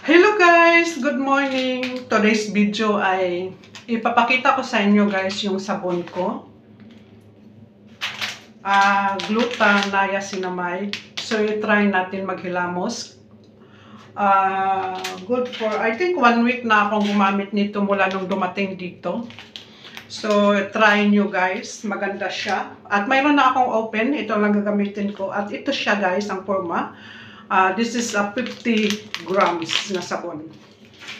Hello guys! Good morning! Today's video ay ipapakita ko sa inyo guys yung sabon ko. Gluta niacinamide. So i-try natin maghilamos. Good for, I think 1 week na akong gumamit nito mula nung dumating dito. So try nyo guys. Maganda siya. At mayroon na akong open. Ito lang gagamitin ko. At ito siya guys, ang forma. This is a 50 grams na sabon.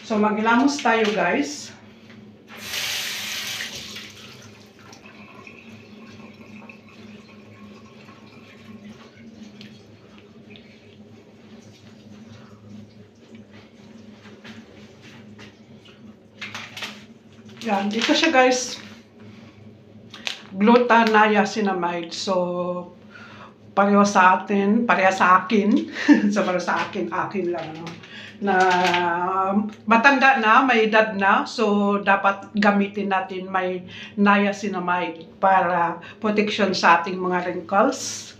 So maghilamos tayo guys. Yan, ito siya guys. Gluta niacinamide. So pareho sa atin, pareha sa akin. So pareho sa akin lang. No? Na matanda na, may edad na. So dapat gamitin natin may niacinamide para protection sa ating mga wrinkles.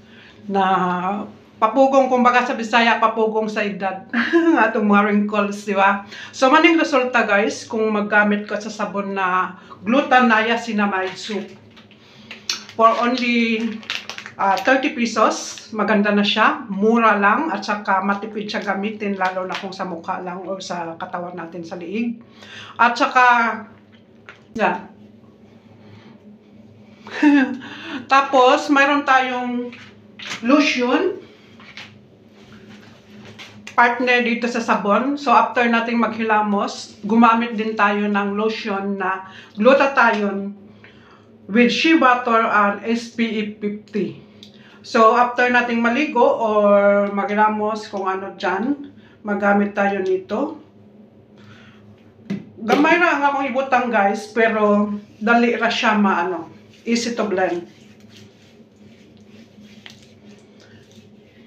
Na papugong, kumbaga sa Bisaya, papugong sa edad. Atong mga wrinkles, di ba? So maning resulta guys, kung maggamit ka sa sabon na gluta niacinamide soup. For only 30 pesos, maganda na siya, mura lang, at saka matipid siya gamitin, lalo na kung sa mukha lang o sa katawan natin sa liig. At saka, yan. Tapos, mayroon tayong lotion, partner dito sa sabon. So, after nating maghilamos, gumamit din tayo ng lotion na glutathione with shea butter and SPF 50. So, after nating maligo or maghilamos kung ano dyan, magamit tayo nito. Gamay na ang akong ibutang guys, pero dali ra siya easy to blend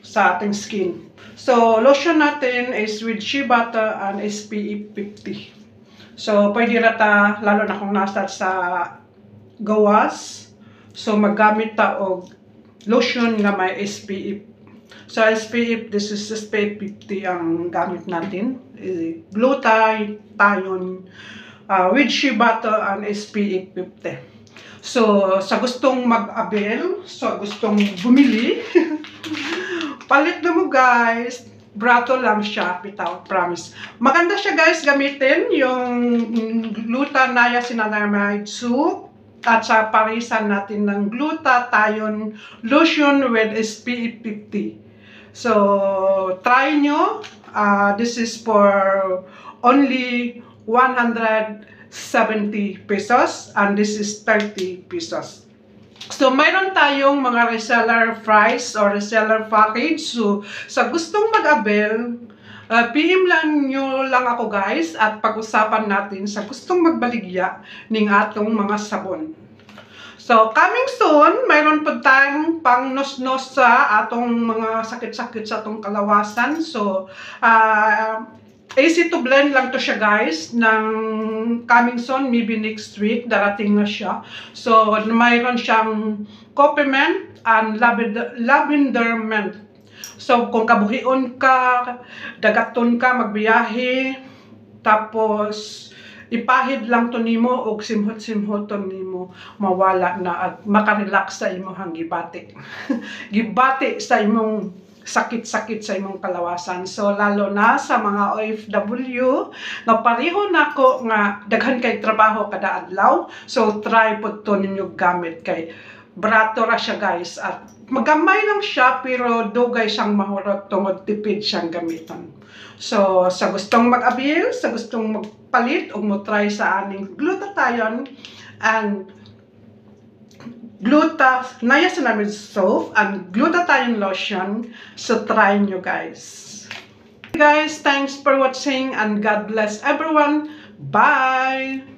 sa ating skin. So, lotion natin is with shea butter and SPF 50. So, pwede rata, lalo na kung nasa sa gawas. So, maggamit ta og lotion nga may SPF. So, SPF, this is SPF 50 ang gamit natin. Glutathione with shea butter and SPF 50. So, sa gustong mag-avail, sa gustong bumili, palit na mo guys. Brato lang siya, bitaw, promise. Maganda siya guys gamitin, yung gluta niacinamide soup. At sa parisan natin ng glutathione lotion with SPF 50. So, try nyo. This is for only 170 pesos and this is 30 pesos. So, mayroon tayong mga reseller price or reseller package. So, sa gustong mag-avail, PM nyo lang ako guys at pag-usapan natin sa gustong magbaligya ning atong mga sabon. So, coming soon, mayroon po tayong pang nos-nos sa atong mga sakit-sakit sa atong kalawasan. So, easy to blend lang to siya guys. Ng coming soon, maybe next week, darating na siya. So, mayroon siyang coffee mint and lavender mint. So, kung kabuhion ka, dagaton ka, magbiyahe, tapos ipahid lang to nimo o simhot-simhoton nimo, mawala na at makarelax sa imong gibati. Gibati sa imong sakit-sakit sa imong kalawasan. So, lalo na sa mga OFW, na pareho nako nga daghan kay trabaho kada adlaw. So, try po to ninyo gamit kay brato ra siya guys at magamay lang siya pero dugay siyang mahurot tungod tipid siyang gamiton. So sa gustong mag-avail, sa gustong magpalit o mo try sa aning glutathione and niacinamide soap and glutathione lotion, so try nyo guys. Guys, thanks for watching and God bless everyone. Bye!